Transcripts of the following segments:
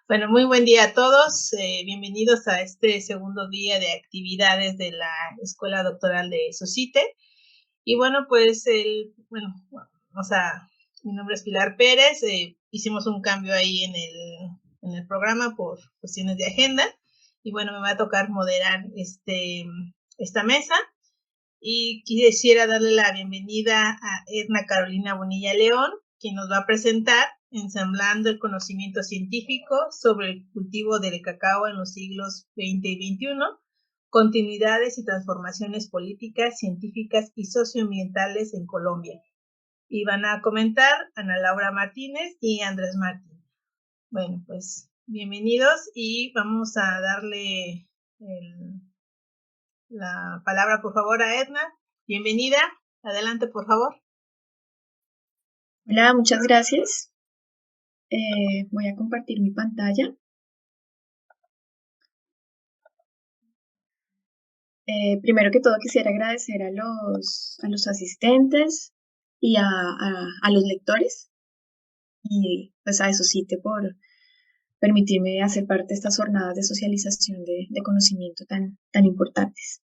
Bueno, muy buen día a todos. Bienvenidos a este segundo día de actividades de la Escuela Doctoral de SOCITE. Y bueno, pues mi nombre es Pilar Pérez. Hicimos un cambio ahí en el programa por cuestiones de agenda. Y bueno, me va a tocar moderar esta mesa. Y quisiera darle la bienvenida a Edna Carolina Bonilla León, quien nos va a presentar Ensamblando el conocimiento científico sobre el cultivo del cacao en los siglos XX y XXI, continuidades y transformaciones políticas, científicas y socioambientales en Colombia. Y van a comentar Ana Laura Martínez y Andrés Martín. Bueno, pues bienvenidos y vamos a darle la palabra, por favor, a Edna. Bienvenida. Adelante, por favor. Hola, muchas gracias. Voy a compartir mi pantalla. Primero que todo quisiera agradecer a los asistentes y a los lectores y pues a SOCITE por permitirme hacer parte de estas jornadas de socialización de conocimiento tan importantes.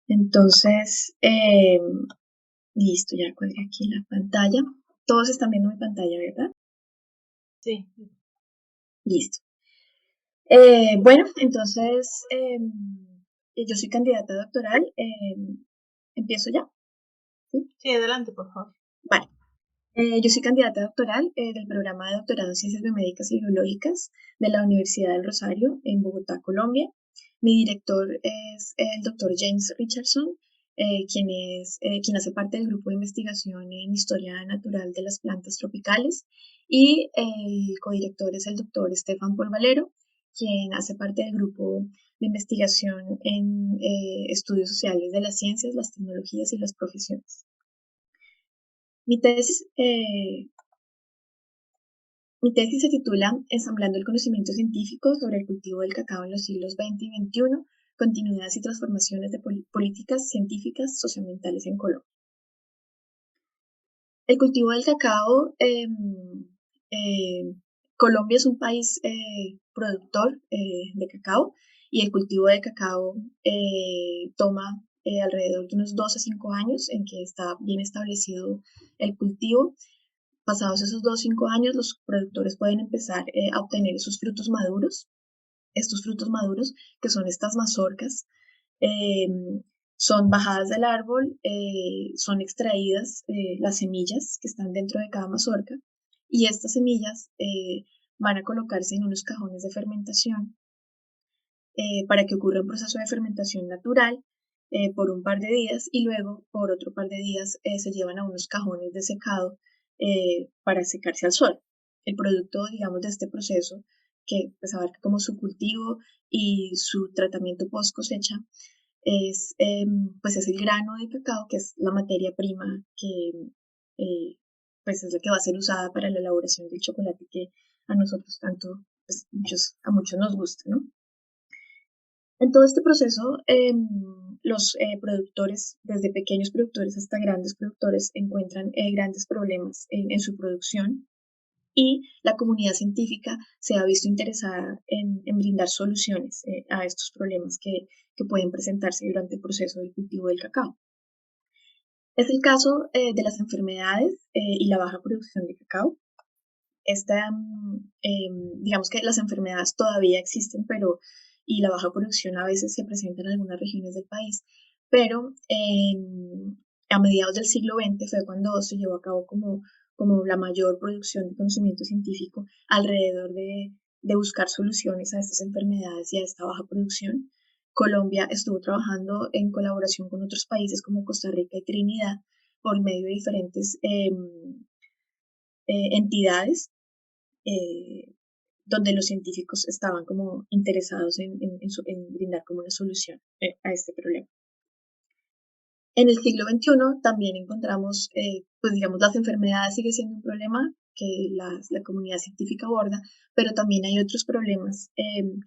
Entonces, listo, ya cuelgué aquí la pantalla. Todos están viendo mi pantalla, ¿verdad? Sí. Listo. Bueno, entonces yo soy candidata doctoral. ¿Empiezo ya? Sí, adelante, por favor. Vale. Yo soy candidata doctoral del programa de doctorado en Ciencias Biomédicas y Biológicas de la Universidad del Rosario en Bogotá, Colombia. Mi director es el doctor James Richardson, quien hace parte del grupo de investigación en Historia Natural de las Plantas Tropicales. Y el codirector es el doctor Stefan Polvalero, quien hace parte del grupo de investigación en estudios sociales de las ciencias, las tecnologías y las profesiones. Mi tesis se titula Ensamblando el conocimiento científico sobre el cultivo del cacao en los siglos XX y XXI, continuidades y transformaciones de políticas científicas socioambientales en Colombia. El cultivo del cacao, Colombia es un país productor de cacao y el cultivo de cacao toma alrededor de unos 2 a 5 años en que está bien establecido el cultivo. Pasados esos 2 o 5 años, los productores pueden empezar a obtener esos frutos maduros. Estos frutos maduros, que son estas mazorcas, son bajadas del árbol, son extraídas las semillas que están dentro de cada mazorca y estas semillas van a colocarse en unos cajones de fermentación para que ocurra un proceso de fermentación natural por un par de días y luego por otro par de días se llevan a unos cajones de secado para secarse al sol. El producto, digamos, de este proceso, que pues abarca como su cultivo y su tratamiento post cosecha, pues es el grano de cacao, que es la materia prima que pues es la que va a ser usada para la elaboración del chocolate que a nosotros tanto, pues a muchos nos gusta, ¿no? En todo este proceso, los productores, desde pequeños productores hasta grandes productores, encuentran grandes problemas en su producción y la comunidad científica se ha visto interesada en brindar soluciones a estos problemas que pueden presentarse durante el proceso del cultivo del cacao. Es el caso de las enfermedades y la baja producción de cacao. Digamos que las enfermedades todavía existen, y la baja producción a veces se presenta en algunas regiones del país, pero a mediados del siglo XX fue cuando se llevó a cabo como la mayor producción de conocimiento científico alrededor de buscar soluciones a estas enfermedades y a esta baja producción. Colombia estuvo trabajando en colaboración con otros países como Costa Rica y Trinidad por medio de diferentes entidades donde los científicos estaban como interesados en brindar como una solución a este problema. En el siglo XXI también encontramos, pues digamos, las enfermedades sigue siendo un problema que la comunidad científica aborda, pero también hay otros problemas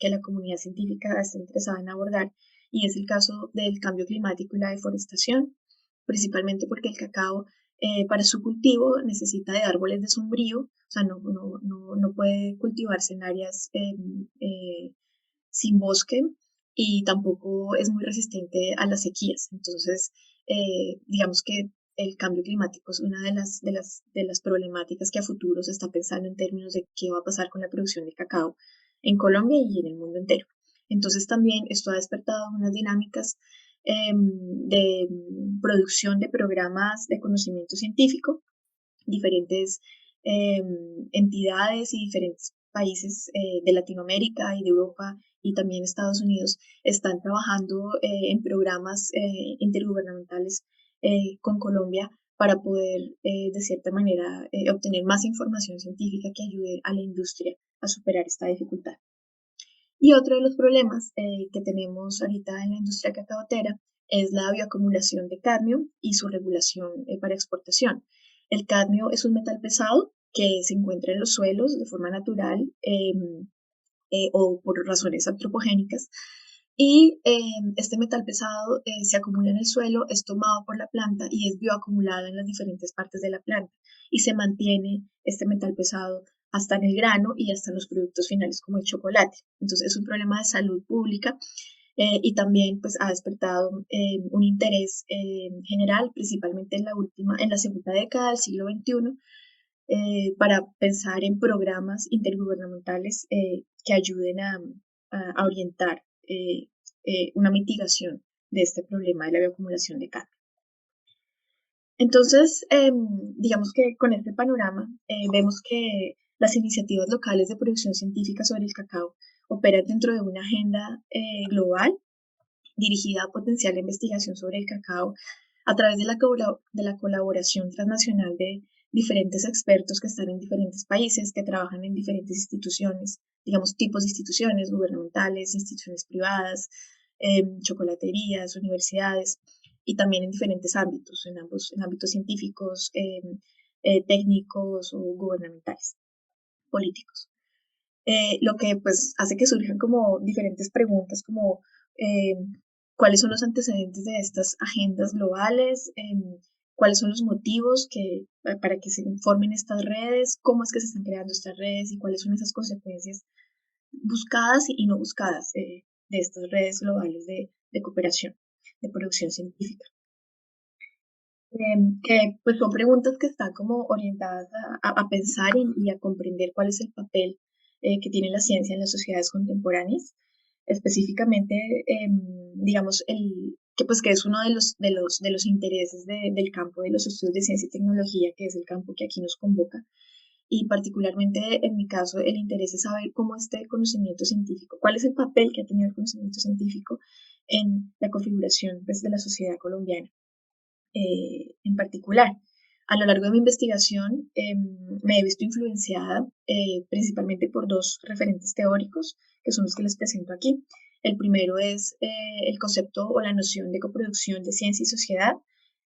que la comunidad científica está interesada en abordar, y es el caso del cambio climático y la deforestación, principalmente porque el cacao para su cultivo necesita de árboles de sombrío, o sea, no puede cultivarse en áreas sin bosque y tampoco es muy resistente a las sequías. Entonces, digamos que el cambio climático es una de las problemáticas que a futuro se está pensando en términos de qué va a pasar con la producción de cacao en Colombia y en el mundo entero. Entonces también esto ha despertado unas dinámicas de producción de programas de conocimiento científico, diferentes entidades y diferentes países de Latinoamérica y de Europa y también Estados Unidos están trabajando en programas intergubernamentales con Colombia para poder, de cierta manera, obtener más información científica que ayude a la industria a superar esta dificultad. Y otro de los problemas que tenemos ahorita en la industria cacaotera es la bioacumulación de cadmio y su regulación para exportación. El cadmio es un metal pesado que se encuentra en los suelos de forma natural o por razones antropogénicas. Y este metal pesado se acumula en el suelo, es tomado por la planta y es bioacumulado en las diferentes partes de la planta. Y se mantiene este metal pesado hasta en el grano y hasta en los productos finales como el chocolate. Entonces es un problema de salud pública y también pues ha despertado un interés general, principalmente en la segunda década del siglo XXI, para pensar en programas intergubernamentales que ayuden a orientar una mitigación de este problema de la bioacumulación de cadmio. Entonces, digamos que con este panorama vemos que las iniciativas locales de producción científica sobre el cacao operan dentro de una agenda global dirigida a potenciar la investigación sobre el cacao a través de la colaboración transnacional de diferentes expertos que están en diferentes países, que trabajan en diferentes instituciones, digamos, tipos de instituciones gubernamentales, instituciones privadas, chocolaterías, universidades, y también en diferentes ámbitos, en ámbitos científicos, técnicos o gubernamentales, políticos. Lo que pues hace que surjan como diferentes preguntas como eh, cuáles son los antecedentes de estas agendas globales, cuáles son los motivos para que se formen estas redes, cómo es que se están creando estas redes y cuáles son esas consecuencias buscadas y no buscadas de estas redes globales de cooperación, de producción científica. Que pues son preguntas que están como orientadas a pensar y a comprender cuál es el papel que tiene la ciencia en las sociedades contemporáneas, específicamente, digamos, que es uno de los intereses del campo de los estudios de ciencia y tecnología, que es el campo que aquí nos convoca, y particularmente en mi caso el interés es saber cómo este conocimiento científico, cuál es el papel que ha tenido el conocimiento científico en la configuración pues, de la sociedad colombiana en particular. A lo largo de mi investigación me he visto influenciada principalmente por dos referentes teóricos, que son los que les presento aquí. El primero es el concepto o la noción de coproducción de ciencia y sociedad,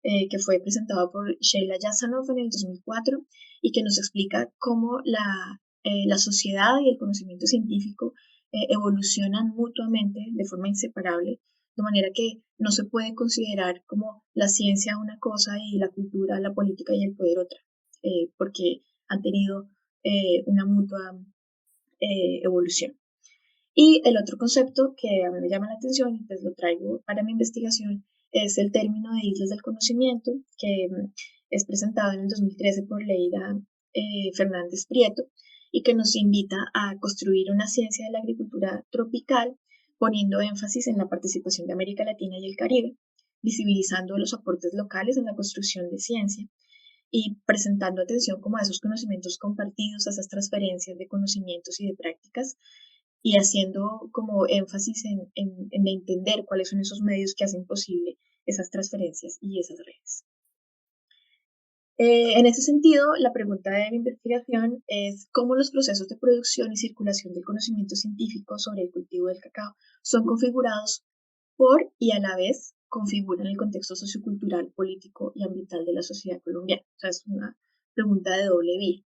que fue presentado por Sheila Jasanoff en el 2004 y que nos explica cómo la sociedad y el conocimiento científico evolucionan mutuamente de forma inseparable, de manera que no se puede considerar como la ciencia una cosa y la cultura, la política y el poder otra, porque han tenido una mutua evolución. Y el otro concepto que a mí me llama la atención y pues lo traigo para mi investigación es el término de islas del conocimiento, que es presentado en el 2013 por Leida Fernández Prieto y que nos invita a construir una ciencia de la agricultura tropical poniendo énfasis en la participación de América Latina y el Caribe, visibilizando los aportes locales en la construcción de ciencia y presentando atención como a esos conocimientos compartidos, a esas transferencias de conocimientos y de prácticas y haciendo como énfasis en entender cuáles son esos medios que hacen posible esas transferencias y esas redes. En ese sentido, la pregunta de mi investigación es cómo los procesos de producción y circulación del conocimiento científico sobre el cultivo del cacao son configurados por y a la vez configuran el contexto sociocultural, político y ambiental de la sociedad colombiana. O sea, es una pregunta de doble vía.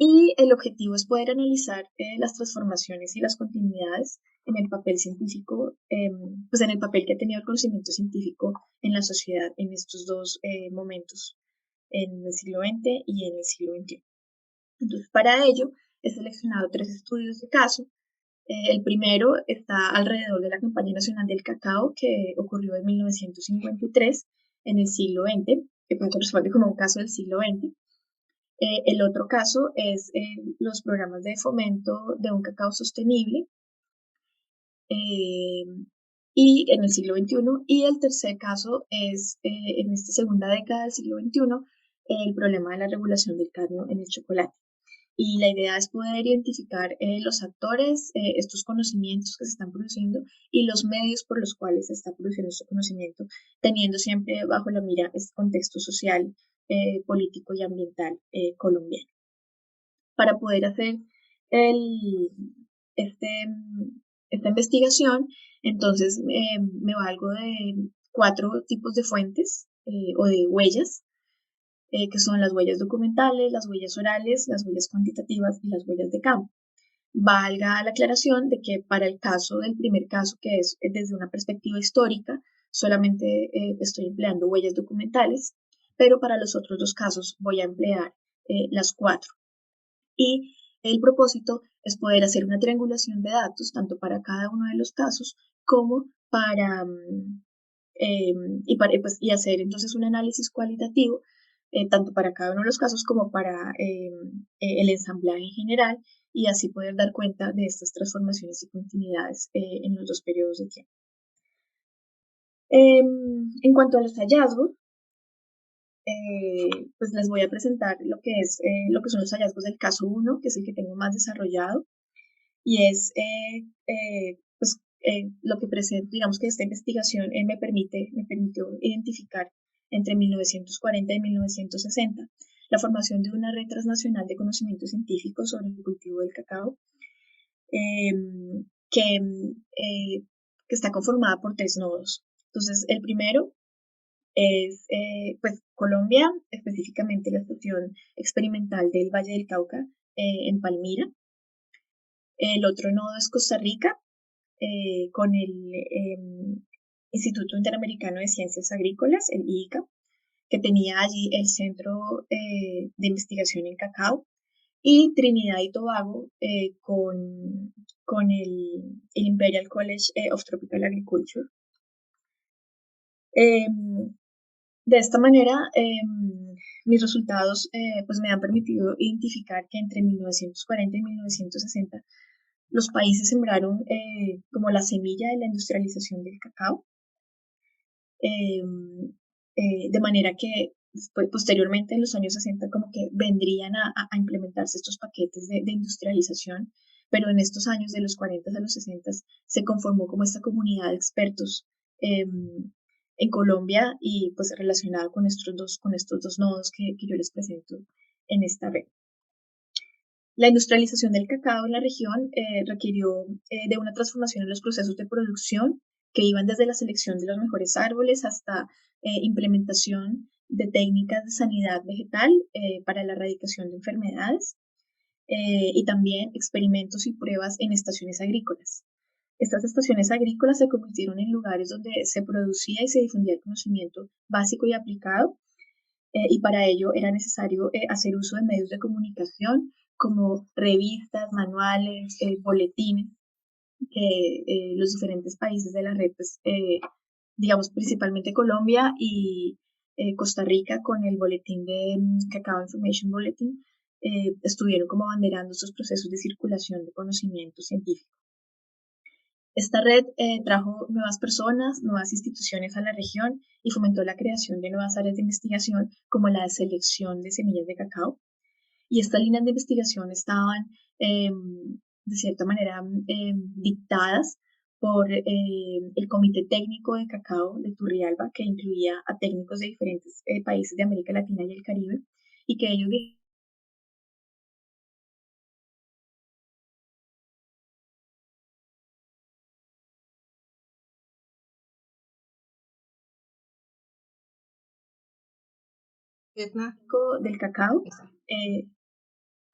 Y el objetivo es poder analizar las transformaciones y las continuidades en el papel científico, pues en el papel que ha tenido el conocimiento científico en la sociedad en estos dos momentos en el siglo XX y en el siglo XXI. Entonces, para ello, he seleccionado 3 estudios de caso. El primero está alrededor de la campaña nacional del cacao que ocurrió en 1953 en el siglo XX, que corresponde como un caso del siglo XX. El otro caso es los programas de fomento de un cacao sostenible y en el siglo XXI. Y el tercer caso es en esta segunda década del siglo XXI el problema de la regulación del cadmio en el chocolate. Y la idea es poder identificar los actores, estos conocimientos que se están produciendo y los medios por los cuales se está produciendo este conocimiento, teniendo siempre bajo la mira este contexto social, político y ambiental colombiano. Para poder hacer el, este, esta investigación, entonces me valgo de 4 tipos de fuentes o de huellas que son las huellas documentales, las huellas orales, las huellas cuantitativas y las huellas de campo. Valga la aclaración de que para el caso del primer caso, que es desde una perspectiva histórica, solamente estoy empleando huellas documentales, pero para los otros 2 casos voy a emplear las 4. Y el propósito es poder hacer una triangulación de datos, tanto para cada uno de los casos como para, y hacer entonces un análisis cualitativo tanto para cada uno de los casos como para el ensamblaje en general y así poder dar cuenta de estas transformaciones y continuidades en los 2 periodos de tiempo. En cuanto a los hallazgos, pues les voy a presentar lo que son los hallazgos del caso 1, que es el que tengo más desarrollado, y es lo que presento, digamos que esta investigación me permitió identificar entre 1940 y 1960 la formación de una red transnacional de conocimiento científico sobre el cultivo del cacao, que está conformada por 3 nodos. Entonces, el primero es pues Colombia, específicamente la estación experimental del Valle del Cauca en Palmira. El otro nodo es Costa Rica, con el Instituto Interamericano de Ciencias Agrícolas, el IICA, que tenía allí el Centro de Investigación en Cacao, y Trinidad y Tobago con el Imperial College of Tropical Agriculture. De esta manera, mis resultados pues me han permitido identificar que entre 1940 y 1960 los países sembraron como la semilla de la industrialización del cacao, de manera que posteriormente en los años 60 como que vendrían a implementarse estos paquetes de industrialización, pero en estos años de los 40 a los 60 se conformó como esta comunidad de expertos en Colombia y pues relacionada con estos dos nodos que yo les presento en esta red. La industrialización del cacao en la región requirió de una transformación en los procesos de producción que iban desde la selección de los mejores árboles hasta implementación de técnicas de sanidad vegetal para la erradicación de enfermedades y también experimentos y pruebas en estaciones agrícolas. Estas estaciones agrícolas se convirtieron en lugares donde se producía y se difundía el conocimiento básico y aplicado y para ello era necesario hacer uso de medios de comunicación como revistas, manuales, boletines, que los diferentes países de la red, pues, digamos principalmente Colombia y Costa Rica con el boletín de Cacao Information Bulletin, estuvieron como abanderando estos procesos de circulación de conocimiento científico. Esta red trajo nuevas personas, nuevas instituciones a la región y fomentó la creación de nuevas áreas de investigación como la de selección de semillas de cacao. Y estas líneas de investigación estaban, de cierta manera, dictadas por el Comité Técnico de Cacao de Turrialba, que incluía a técnicos de diferentes países de América Latina y el Caribe, y que ellos del cacao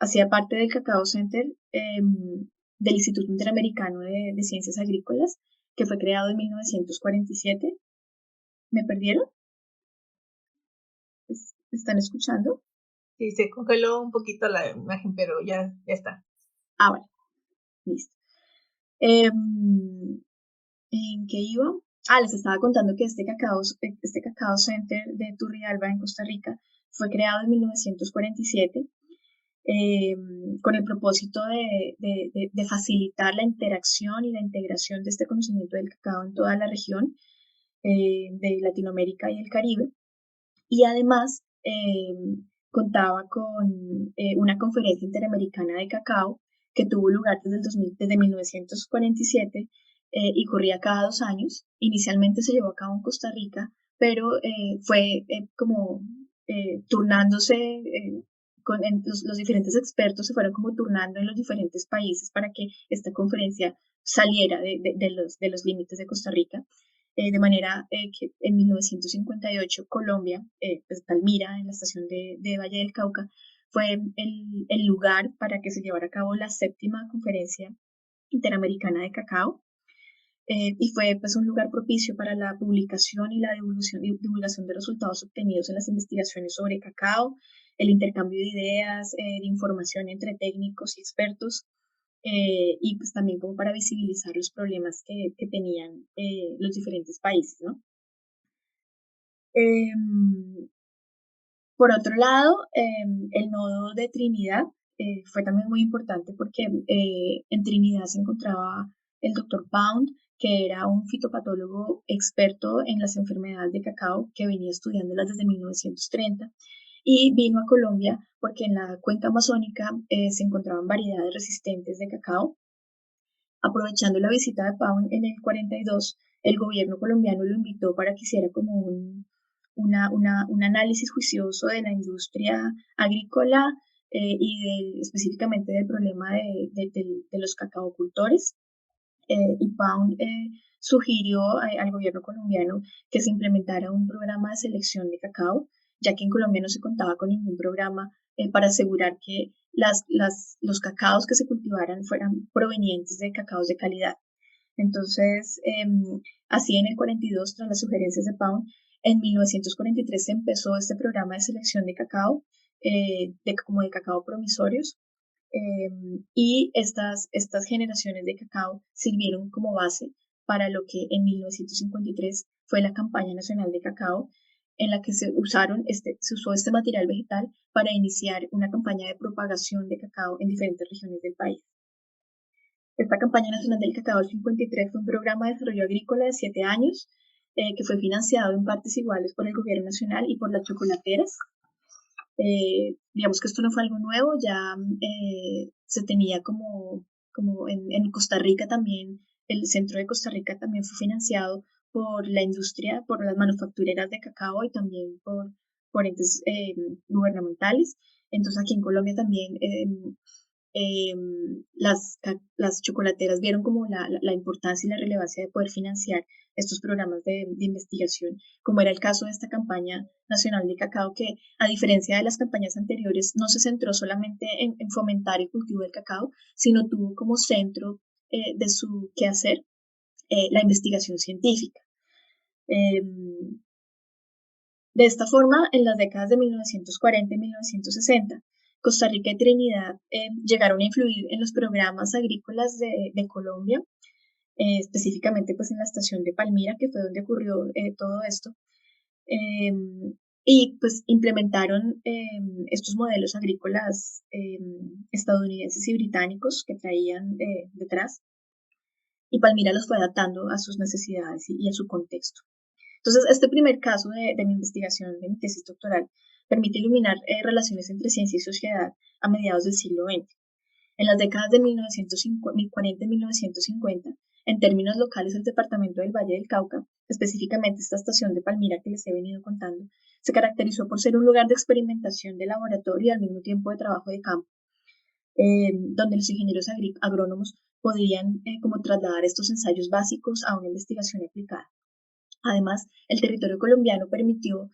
hacía parte del Cacao Center del Instituto Interamericano de Ciencias Agrícolas, que fue creado en 1947. ¿Me perdieron? ¿Están escuchando? Sí, se congeló un poquito la imagen, pero ya está. Ah, vale, listo. ¿En qué iba? Les estaba contando que este Cacao Center de Turrialba en Costa Rica fue creado en 1947 con el propósito de facilitar la interacción y la integración de este conocimiento del cacao en toda la región de Latinoamérica y el Caribe. Y además contaba con una conferencia interamericana de cacao que tuvo lugar desde 1947 y corría cada 2 años. Inicialmente se llevó a cabo en Costa Rica, pero fue como turnándose, los diferentes expertos se fueron como turnando en los diferentes países para que esta conferencia saliera de los límites de Costa Rica. De manera que en 1958 Colombia, pues Palmira, en la estación de Valle del Cauca, fue el lugar para que se llevara a cabo la 7ª conferencia interamericana de cacao. Y fue pues un lugar propicio para la publicación y la divulgación de resultados obtenidos en las investigaciones sobre cacao, el intercambio de ideas, de información entre técnicos y expertos, y pues también como para visibilizar los problemas que tenían los diferentes países, ¿no? Por otro lado, el nodo de Trinidad fue también muy importante porque en Trinidad se encontraba el doctor Pound, que era un fitopatólogo experto en las enfermedades de cacao que venía estudiándolas desde 1930 y vino a Colombia porque en la cuenca amazónica se encontraban variedades resistentes de cacao. Aprovechando la visita de Pound en el 42, el gobierno colombiano lo invitó para que hiciera como un análisis juicioso de la industria agrícola y específicamente del problema de los cacaocultores. Y Pound sugirió al gobierno colombiano que se implementara un programa de selección de cacao, ya que en Colombia no se contaba con ningún programa para asegurar que los cacaos que se cultivaran fueran provenientes de cacaos de calidad. Entonces, así en el 42, tras las sugerencias de Pound, en 1943 se empezó este programa de selección de cacao, como de cacao promisorios, y estas generaciones de cacao sirvieron como base para lo que en 1953 fue la campaña nacional de cacao, en la que se usó este material vegetal para iniciar una campaña de propagación de cacao en diferentes regiones del país. Esta campaña nacional del cacao del 53 fue un programa de desarrollo agrícola de 7 años que fue financiado en partes iguales por el gobierno nacional y por las chocolateras. Digamos que esto no fue algo nuevo, ya se tenía como en Costa Rica también, el centro de Costa Rica también fue financiado por la industria, por las manufactureras de cacao y también por entes gubernamentales. Entonces aquí en Colombia también las chocolateras vieron como la importancia y la relevancia de poder financiar estos programas de investigación, como era el caso de esta campaña nacional de cacao, que a diferencia de las campañas anteriores no se centró solamente en fomentar el cultivo del cacao, sino tuvo como centro de su quehacer la investigación científica. De esta forma, en las décadas de 1940 y 1960, Costa Rica y Trinidad llegaron a influir en los programas agrícolas de Colombia, específicamente pues en la estación de Palmira, que fue donde ocurrió todo esto, y pues implementaron estos modelos agrícolas estadounidenses y británicos que traían detrás, y Palmira los fue adaptando a sus necesidades y a su contexto. Entonces, este primer caso de mi investigación, de mi tesis doctoral, permite iluminar relaciones entre ciencia y sociedad a mediados del siglo XX. En las décadas de 1940 y 1950, en términos locales, el departamento del Valle del Cauca, específicamente esta estación de Palmira que les he venido contando, se caracterizó por ser un lugar de experimentación de laboratorio y al mismo tiempo de trabajo de campo, donde los ingenieros agrónomos podían como trasladar estos ensayos básicos a una investigación aplicada. Además, el territorio colombiano permitió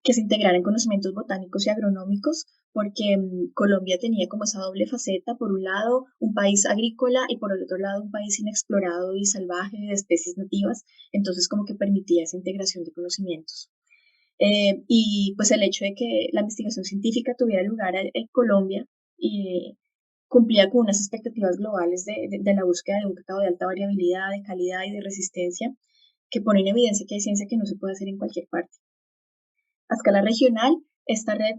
que se integraran conocimientos botánicos y agronómicos, porque Colombia tenía como esa doble faceta, por un lado un país agrícola y por el otro lado un país inexplorado y salvaje de especies nativas, entonces como que permitía esa integración de conocimientos. Y pues el hecho de que la investigación científica tuviera lugar en Colombia cumplía con unas expectativas globales de la búsqueda de un cacao de alta variabilidad, de calidad y de resistencia, que pone en evidencia que hay ciencia que no se puede hacer en cualquier parte. A escala regional, esta red,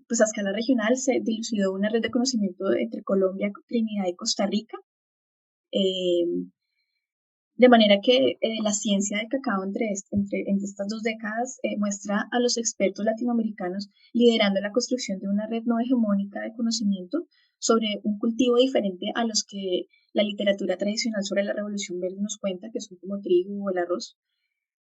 pues a escala regional se dilucidó una red de conocimiento entre Colombia, Trinidad y Costa Rica, de manera que la ciencia del cacao entre estas 2 décadas muestra a los expertos latinoamericanos liderando la construcción de una red no hegemónica de conocimiento sobre un cultivo diferente a los que la literatura tradicional sobre la Revolución Verde nos cuenta, que son como trigo o el arroz.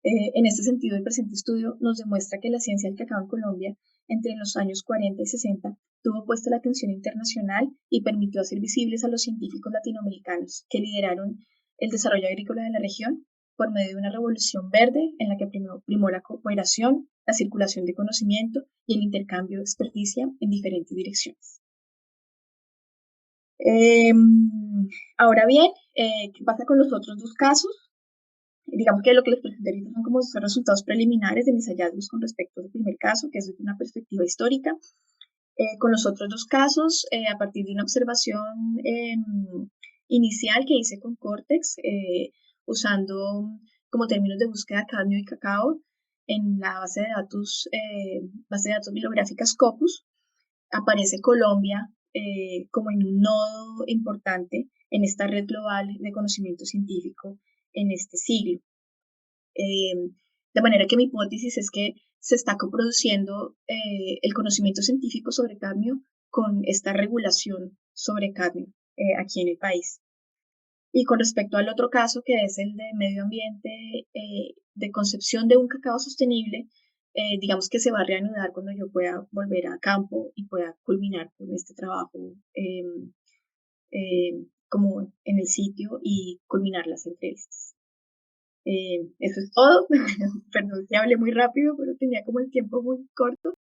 En este sentido, el presente estudio nos demuestra que la ciencia del cacao en Colombia, entre los años 40 y 60, tuvo puesta la atención internacional y permitió hacer visibles a los científicos latinoamericanos que lideraron el desarrollo agrícola de la región por medio de una revolución verde en la que primó la cooperación, la circulación de conocimiento y el intercambio de experticia en diferentes direcciones. Ahora bien, ¿qué pasa con los otros 2 casos? Digamos que lo que les presenté ahorita son como resultados preliminares de mis hallazgos con respecto al primer caso, que es desde una perspectiva histórica. Con los otros 2 casos, a partir de una observación inicial que hice con Cortex, usando como términos de búsqueda cadmio y cacao en la base de datos bibliográfica Scopus, aparece Colombia como en un nodo importante en esta red global de conocimiento científico en este siglo. De manera que mi hipótesis es que se está coproduciendo el conocimiento científico sobre cadmio con esta regulación sobre cadmio aquí en el país. Y con respecto al otro caso, que es el de medio ambiente, de concepción de un cacao sostenible, digamos que se va a reanudar cuando yo pueda volver a campo y pueda culminar con este trabajo como en el sitio y culminar las entrevistas. Eso es todo. Perdón si hablé muy rápido, pero tenía como el tiempo muy corto.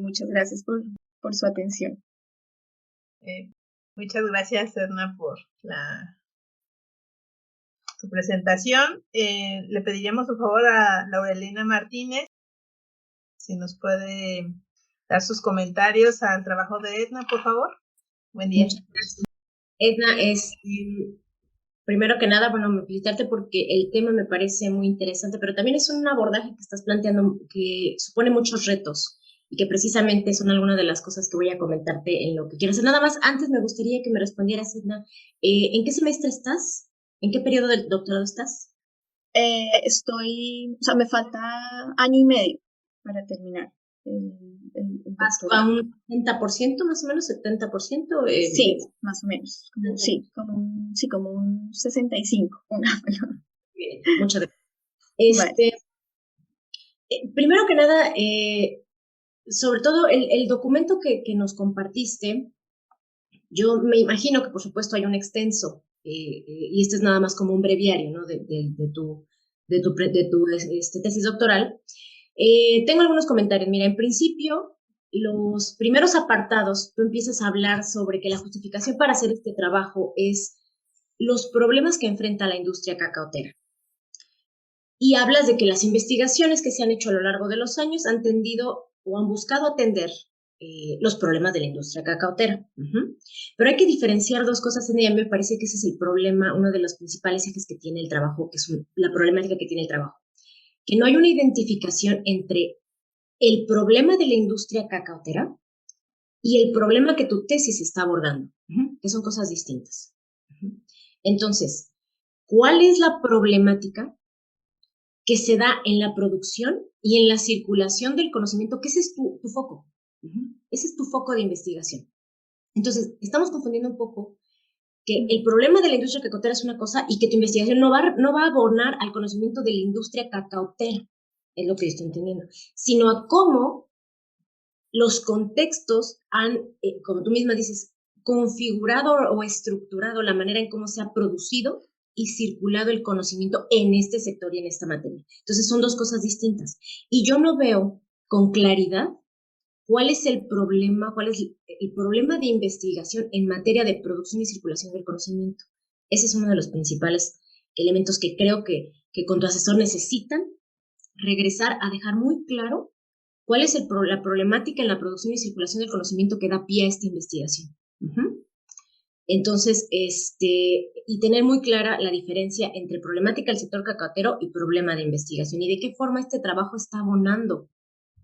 Muchas gracias por su atención. Muchas gracias, Edna, por su presentación. Le pediríamos por favor a Laurelina Martínez si nos puede dar sus comentarios al trabajo de Edna, por favor. Buen día. Muchas gracias. Edna, primero que nada, bueno, felicitarte porque el tema me parece muy interesante, pero también es un abordaje que estás planteando que supone muchos retos y que precisamente son algunas de las cosas que voy a comentarte en lo que quiero hacer. Nada más, antes me gustaría que me respondieras, Edna, ¿en qué semestre estás? ¿En qué periodo del doctorado estás? Me falta año y medio para terminar. ¿Vas a un 70% más o menos, 70%? Sí, más o menos. Como un 65. Bien, muchas gracias. Vale. Primero que nada, sobre todo el documento que nos compartiste, yo me imagino que por supuesto hay un extenso, y este es nada más como un breviario, ¿no? de tu tesis doctoral. Tengo algunos comentarios. Mira, en principio, los primeros apartados, tú empiezas a hablar sobre que la justificación para hacer este trabajo es los problemas que enfrenta la industria cacaotera. Y hablas de que las investigaciones que se han hecho a lo largo de los años han tendido o han buscado atender los problemas de la industria cacaotera. Pero hay que diferenciar 2 cosas. Y a mí me parece que ese es el problema, uno de los principales ejes que tiene el trabajo, que es la problemática que tiene el trabajo. Que no hay una identificación entre el problema de la industria cacaotera y el problema que tu tesis está abordando, que son cosas distintas. Entonces, ¿cuál es la problemática que se da en la producción y en la circulación del conocimiento? Que ese es tu foco. Ese es tu foco de investigación. Entonces, estamos confundiendo un poco que el problema de la industria cacaotera es una cosa y que tu investigación no va a abonar al conocimiento de la industria cacaotera, es lo que estoy entendiendo, sino a cómo los contextos han, como tú misma dices, configurado o estructurado la manera en cómo se ha producido y circulado el conocimiento en este sector y en esta materia. Entonces son 2 cosas distintas. Y yo no veo con claridad cuál es el problema de investigación en materia de producción y circulación del conocimiento. Ese es uno de los principales elementos que creo que con tu asesor necesitan regresar a dejar muy claro cuál es la problemática en la producción y circulación del conocimiento que da pie a esta investigación. Entonces, y tener muy clara la diferencia entre problemática del sector cacaotero y problema de investigación, y de qué forma este trabajo está abonando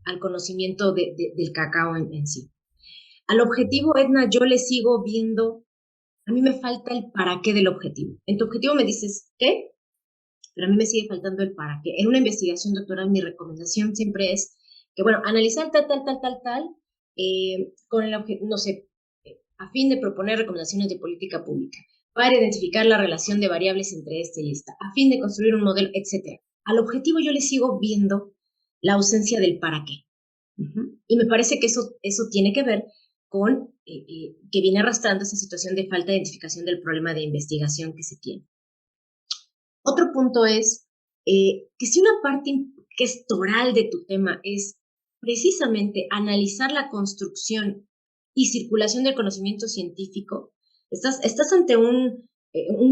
al conocimiento del cacao en sí. Al objetivo, Edna, yo le sigo viendo, a mí me falta el para qué del objetivo. En tu objetivo me dices, ¿qué? Pero a mí me sigue faltando el para qué. En una investigación doctoral, mi recomendación siempre es que, bueno, analizar tal, con el objetivo, no sé, a fin de proponer recomendaciones de política pública, para identificar la relación de variables entre esta y esta, a fin de construir un modelo, etc. Al objetivo yo le sigo viendo la ausencia del para qué. Y me parece que eso tiene que ver con que viene arrastrando esa situación de falta de identificación del problema de investigación que se tiene. Otro punto es que si una parte gestoral de tu tema es precisamente analizar la construcción y circulación del conocimiento científico, estás ante un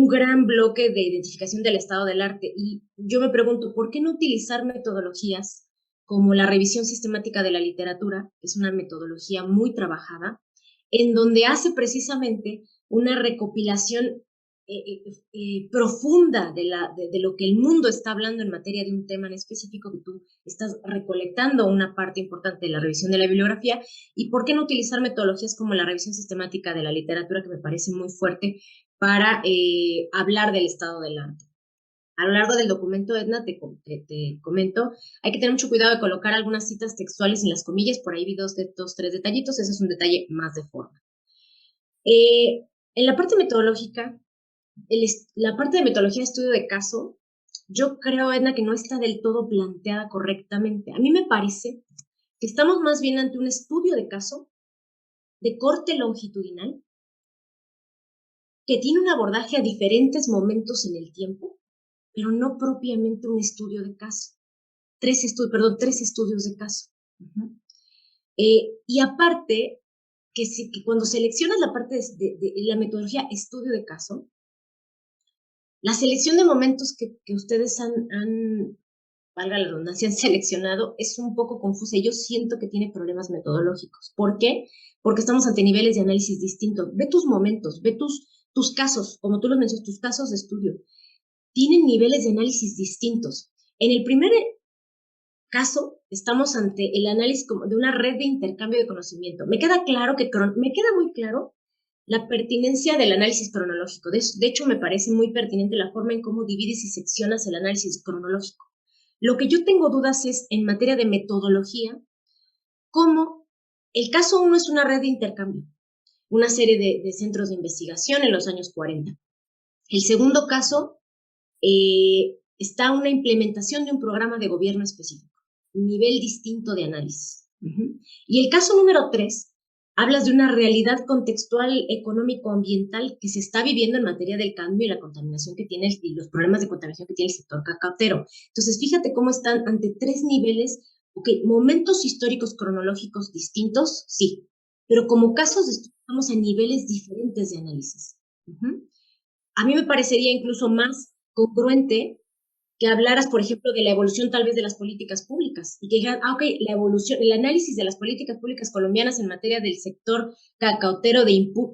gran bloque de identificación del estado del arte, y yo me pregunto, ¿por qué no utilizar metodologías como la revisión sistemática de la literatura, que es una metodología muy trabajada, en donde hace precisamente una recopilación profunda de lo que el mundo está hablando en materia de un tema en específico, que tú estás recolectando una parte importante de la revisión de la bibliografía? ¿Y por qué no utilizar metodologías como la revisión sistemática de la literatura, que me parece muy fuerte para hablar del estado del arte? A lo largo del documento, Edna, te comento, hay que tener mucho cuidado de colocar algunas citas textuales en las comillas. Por ahí vi 2, 3 detallitos. Ese es un detalle más de forma. En la parte metodológica, la parte de metodología de estudio de caso, yo creo, Edna, que no está del todo planteada correctamente. A mí me parece que estamos más bien ante un estudio de caso de corte longitudinal, que tiene un abordaje a diferentes momentos en el tiempo, pero no propiamente un estudio de caso. 3 estudios de caso. Y aparte, que cuando seleccionas la parte de la metodología estudio de caso, la selección de momentos que ustedes han, valga la redundancia, han seleccionado es un poco confusa, y yo siento que tiene problemas metodológicos. ¿Por qué? Porque estamos ante niveles de análisis distintos. Ve tus momentos, ve tus casos, como tú los mencionas, tus casos de estudio. Tienen niveles de análisis distintos. En el primer caso, estamos ante el análisis como de una red de intercambio de conocimiento. Me queda muy claro la pertinencia del análisis cronológico. De hecho, me parece muy pertinente la forma en cómo divides y seccionas el análisis cronológico. Lo que yo tengo dudas es en materia de metodología, cómo el caso 1 es una red de intercambio, una serie de centros de investigación en los años 40. El segundo caso está una implementación de un programa de gobierno específico, un nivel distinto de análisis. Y el caso número 3, hablas de una realidad contextual económico-ambiental que se está viviendo en materia del cambio y la contaminación que tiene y los problemas de contaminación que tiene el sector cacaotero. Entonces, fíjate cómo están ante 3 niveles, momentos históricos cronológicos distintos, sí, pero como casos estamos a niveles diferentes de análisis. A mí me parecería incluso más congruente que hablaras, por ejemplo, de la evolución tal vez de las políticas públicas, y que dijeran, la evolución, el análisis de las políticas públicas colombianas en materia del sector cacaotero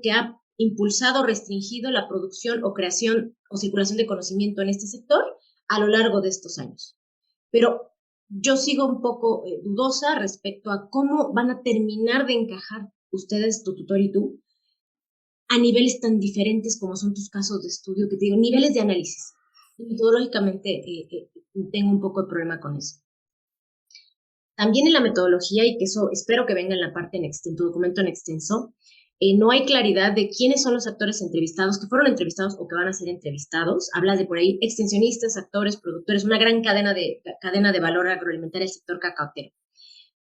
que ha impulsado o restringido la producción o creación o circulación de conocimiento en este sector a lo largo de estos años. Pero yo sigo un poco dudosa respecto a cómo van a terminar de encajar ustedes, tu tutor y tú, a niveles tan diferentes como son tus casos de estudio, que te digo, niveles de análisis. Metodológicamente tengo un poco de problema con eso. También en la metodología, y que eso espero que venga en la parte en tu documento en extenso, no hay claridad de quiénes son los actores entrevistados, que fueron entrevistados o que van a ser entrevistados. Hablas de por ahí extensionistas, actores, productores, una gran cadena de valor agroalimentario del sector cacaotero.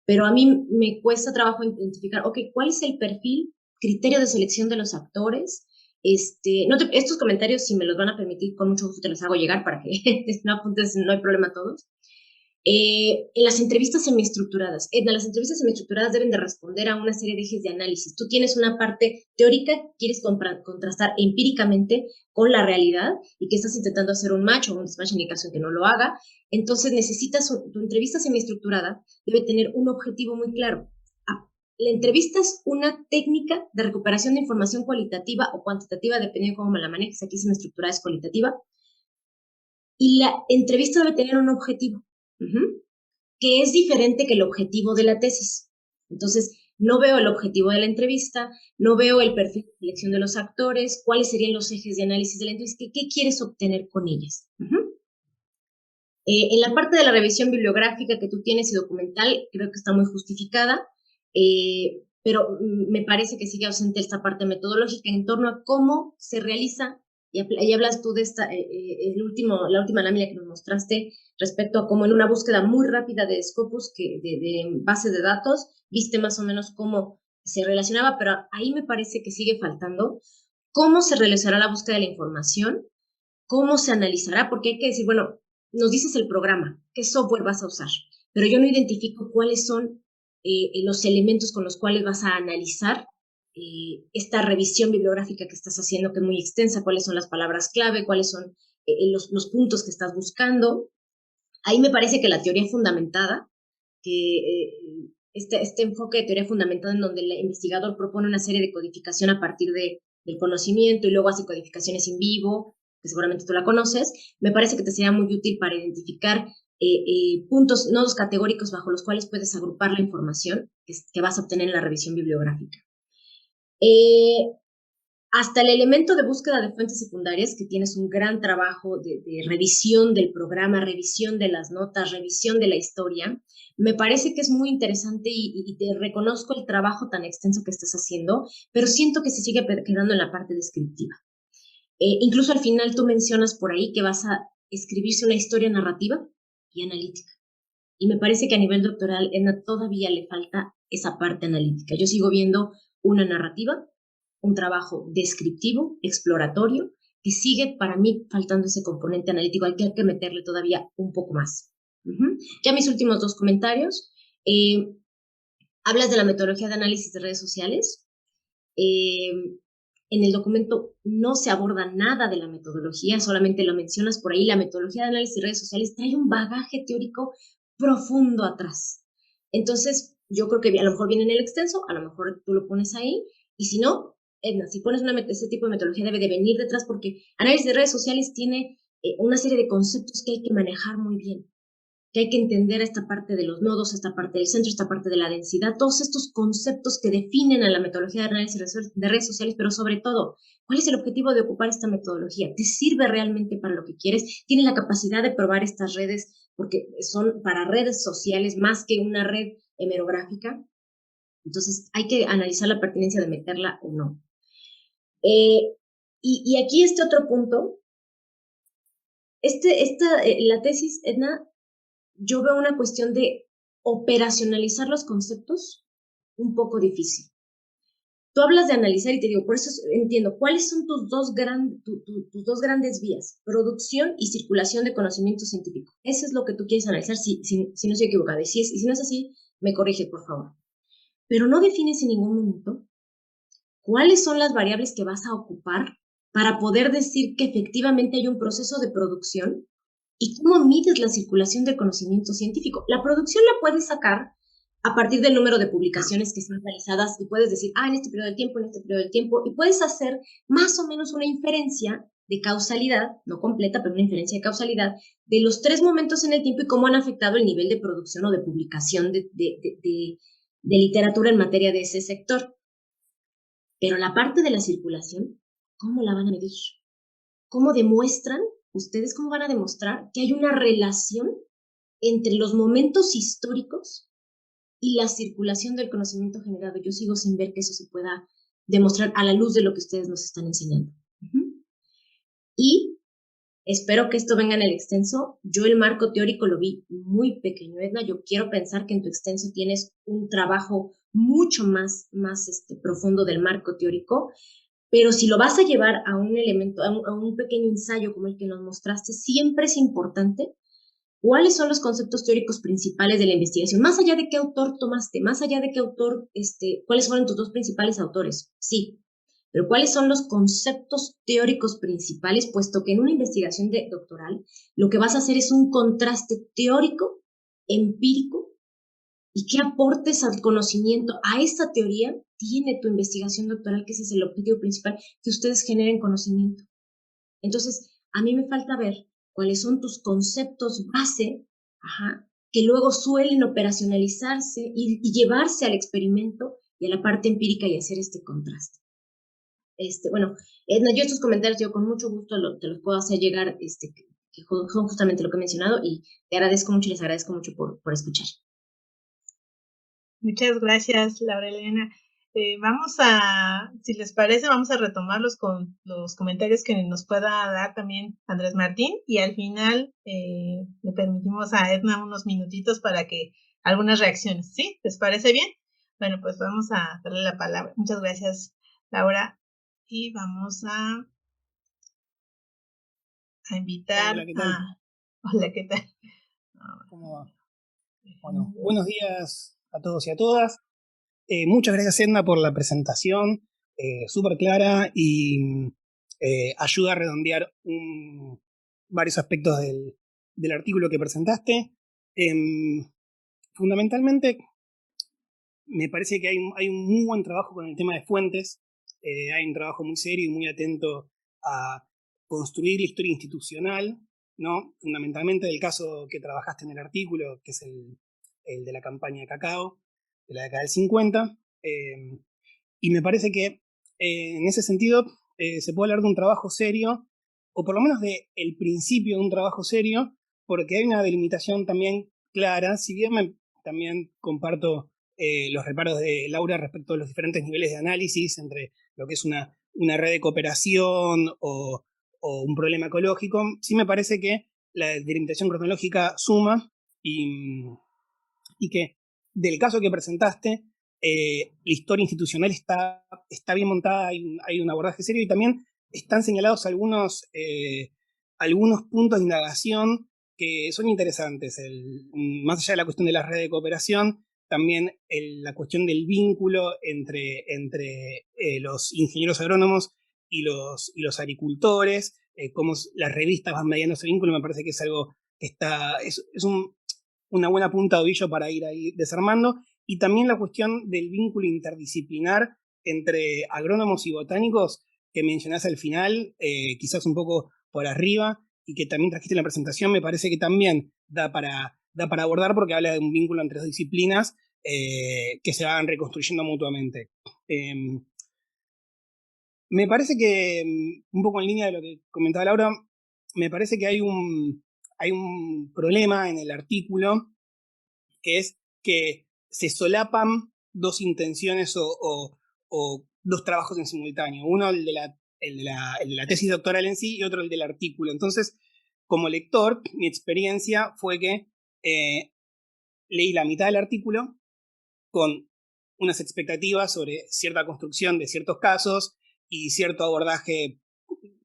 Pero a mí me cuesta trabajo identificar, ¿cuál es el perfil, criterio de selección de los actores? Estos comentarios, si me los van a permitir, con mucho gusto te los hago llegar para que no apuntes, no hay problema a todos. En las entrevistas semiestructuradas, Edna, las entrevistas semiestructuradas deben de responder a una serie de ejes de análisis. Tú tienes una parte teórica, quieres contrastar empíricamente con la realidad y que estás intentando hacer un match o un desmatch en el caso en que no lo haga. Entonces tu entrevista semiestructurada debe tener un objetivo muy claro. La entrevista es una técnica de recuperación de información cualitativa o cuantitativa, dependiendo de cómo me la manejes. Aquí semiestructurada es cualitativa. Y la entrevista debe tener un objetivo, que es diferente que el objetivo de la tesis. Entonces, no veo el objetivo de la entrevista, no veo el perfil de selección de los actores, cuáles serían los ejes de análisis de la entrevista, qué quieres obtener con ellas. En la parte de la revisión bibliográfica que tú tienes y documental, creo que está muy justificada, pero me parece que sigue ausente esta parte metodológica en torno a cómo se realiza. Y hablas tú de la última lámina que nos mostraste respecto a cómo en una búsqueda muy rápida de Scopus, de base de datos, viste más o menos cómo se relacionaba, pero ahí me parece que sigue faltando cómo se realizará la búsqueda de la información, cómo se analizará, porque hay que decir, bueno, nos dices el programa, qué software vas a usar, pero yo no identifico cuáles son los elementos con los cuales vas a analizar esta revisión bibliográfica que estás haciendo, que es muy extensa, cuáles son las palabras clave, cuáles son los puntos que estás buscando. Ahí me parece que la teoría fundamentada, que este enfoque de teoría fundamentada en donde el investigador propone una serie de codificación a partir del conocimiento y luego hace codificaciones in vivo, que seguramente tú la conoces, me parece que te sería muy útil para identificar puntos, nodos categóricos bajo los cuales puedes agrupar la información que vas a obtener en la revisión bibliográfica. Hasta el elemento de búsqueda de fuentes secundarias, que tienes un gran trabajo de revisión del programa, revisión de las notas, revisión de la historia, me parece que es muy interesante y te reconozco el trabajo tan extenso que estás haciendo, pero siento que se sigue quedando en la parte descriptiva. Incluso al final tú mencionas por ahí que vas a escribirse una historia narrativa y analítica. Y me parece que a nivel doctoral, Edna, todavía le falta esa parte analítica. Yo sigo viendo una narrativa, un trabajo descriptivo, exploratorio, que sigue para mí faltando ese componente analítico, al que hay que meterle todavía un poco más. Ya mis últimos dos comentarios. Hablas de la metodología de análisis de redes sociales. En el documento no se aborda nada de la metodología, solamente lo mencionas por ahí. La metodología de análisis de redes sociales trae un bagaje teórico profundo atrás. Entonces, yo creo que a lo mejor viene en el extenso, a lo mejor tú lo pones ahí, y si no, Edna, si pones este tipo de metodología debe de venir detrás, porque análisis de redes sociales tiene una serie de conceptos que hay que manejar muy bien, que hay que entender esta parte de los nodos, esta parte del centro, esta parte de la densidad, todos estos conceptos que definen a la metodología de análisis de redes sociales, pero sobre todo, ¿cuál es el objetivo de ocupar esta metodología? ¿Te sirve realmente para lo que quieres? ¿Tienes la capacidad de probar estas redes porque son para redes sociales más que una red hemerográfica? Entonces, hay que analizar la pertinencia de meterla o no. Y aquí este otro punto, la tesis, Edna, yo veo una cuestión de operacionalizar los conceptos un poco difícil. Tú hablas de analizar y te digo, por eso entiendo, ¿cuáles son tus dos grandes vías? Producción y circulación de conocimiento científico. Eso es lo que tú quieres analizar, si no estoy equivocada. Y si no es así, me corriges, por favor. Pero no defines en ningún momento cuáles son las variables que vas a ocupar para poder decir que efectivamente hay un proceso de producción y cómo mides la circulación del conocimiento científico. La producción la puedes sacar a partir del número de publicaciones que están realizadas y puedes decir, en este periodo del tiempo, y puedes hacer más o menos una inferencia de causalidad, no completa, pero una inferencia de causalidad, de los 3 momentos en el tiempo y cómo han afectado el nivel de producción o de publicación de literatura en materia de ese sector. Pero la parte de la circulación, ¿cómo la van a medir? ¿Cómo demuestran? ¿Ustedes cómo van a demostrar que hay una relación entre los momentos históricos y la circulación del conocimiento generado? Yo sigo sin ver que eso se pueda demostrar a la luz de lo que ustedes nos están enseñando. Y espero que esto venga en el extenso. Yo el marco teórico lo vi muy pequeño, Edna. Yo quiero pensar que en tu extenso tienes un trabajo mucho más profundo del marco teórico, pero si lo vas a llevar a un elemento, a un pequeño ensayo como el que nos mostraste, siempre es importante ¿Cuáles son los conceptos teóricos principales de la investigación? Más allá de qué autor tomaste, más allá de qué autor, ¿cuáles fueron tus dos principales autores? Sí, pero ¿cuáles son los conceptos teóricos principales? Puesto que en una investigación doctoral lo que vas a hacer es un contraste teórico, empírico, y qué aportes al conocimiento, a esta teoría, tiene tu investigación doctoral, que ese es el objetivo principal, que ustedes generen conocimiento. Entonces, a mí me falta ver cuáles son tus conceptos base, que luego suelen operacionalizarse y llevarse al experimento y a la parte empírica y hacer este contraste. Bueno, Edna, yo estos comentarios, con mucho gusto te los puedo hacer llegar, que son justamente lo que he mencionado, y te agradezco mucho y les agradezco mucho por escuchar. Muchas gracias, Laura Elena. Si les parece, vamos a retomar los comentarios que nos pueda dar también Andrés Martín, y al final le permitimos a Edna unos minutitos para que algunas reacciones, ¿sí? ¿Les parece bien? Bueno, pues vamos a darle la palabra. Muchas gracias, Laura, y vamos a invitar Hola, ¿qué tal? Hola, ¿qué tal? ¿Cómo va? Bueno, buenos días a todos y a todas. Muchas gracias, Edna, por la presentación, súper clara, y ayuda a redondear varios aspectos del artículo que presentaste. Fundamentalmente, me parece que hay un muy buen trabajo con el tema de fuentes. Hay un trabajo muy serio y muy atento a construir la historia institucional, ¿no? Fundamentalmente del caso que trabajaste en el artículo, que es el de la campaña de cacao, de la década del 50. Y me parece que en ese sentido se puede hablar de un trabajo serio, o por lo menos de el principio de un trabajo serio, porque hay una delimitación también clara. Si bien también comparto los reparos de Laura respecto a los diferentes niveles de análisis entre lo que es una red de cooperación o un problema ecológico, sí me parece que la delimitación cronológica suma, y que del caso que presentaste, la historia institucional está bien montada, hay un abordaje serio, y también están señalados algunos puntos de indagación que son interesantes. Más allá de la cuestión de la red de cooperación, también la cuestión del vínculo entre los ingenieros agrónomos y los agricultores, cómo las revistas van mediando ese vínculo. Me parece que es algo que es una buena punta de ovillo para ir ahí desarmando. Y también la cuestión del vínculo interdisciplinar entre agrónomos y botánicos, que mencionás al final, quizás un poco por arriba, y que también trajiste en la presentación. Me parece que también da para abordar, porque habla de un vínculo entre dos disciplinas que se van reconstruyendo mutuamente. Me parece que, un poco en línea de lo que comentaba Laura, me parece que hay un problema en el artículo, que es que se solapan dos intenciones o dos trabajos en simultáneo. Uno, el de la tesis doctoral en sí, y otro, el del artículo. Entonces, como lector, mi experiencia fue que leí la mitad del artículo con unas expectativas sobre cierta construcción de ciertos casos y cierto abordaje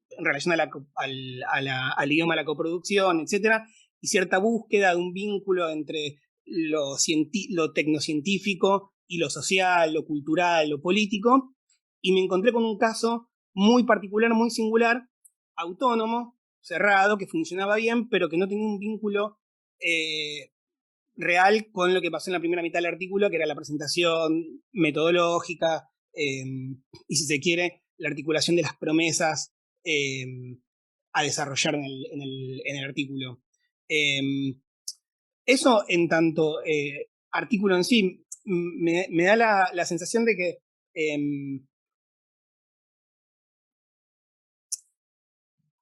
en relación al idioma de la coproducción, etcétera, y cierta búsqueda de un vínculo entre lo tecnocientífico y lo social, lo cultural, lo político, y me encontré con un caso muy particular, muy singular, autónomo, cerrado, que funcionaba bien, pero que no tenía un vínculo real con lo que pasó en la primera mitad del artículo, que era la presentación metodológica, y, si se quiere, la articulación de las promesas a desarrollar en el artículo. Eso, en tanto artículo en sí, me da la sensación de que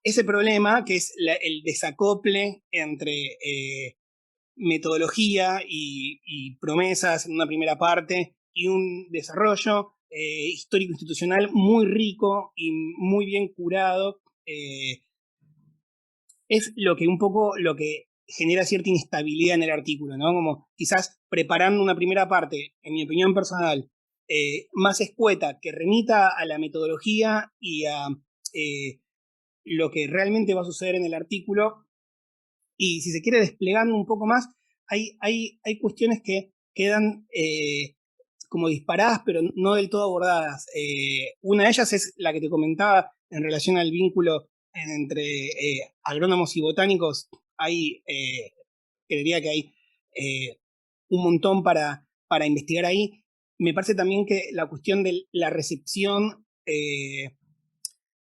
ese problema, que es el desacople entre metodología y promesas en una primera parte, y un desarrollo histórico institucional muy rico y muy bien curado, es lo que genera cierta inestabilidad en el artículo, ¿no? Como quizás preparando una primera parte, en mi opinión personal, más escueta, que remita a la metodología y a lo que realmente va a suceder en el artículo, y si se quiere desplegando un poco más, hay cuestiones que quedan como disparadas, pero no del todo abordadas. Una de ellas es la que te comentaba en relación al vínculo entre agrónomos y botánicos. Creería que hay un montón para investigar ahí. Me parece también que la cuestión de la recepción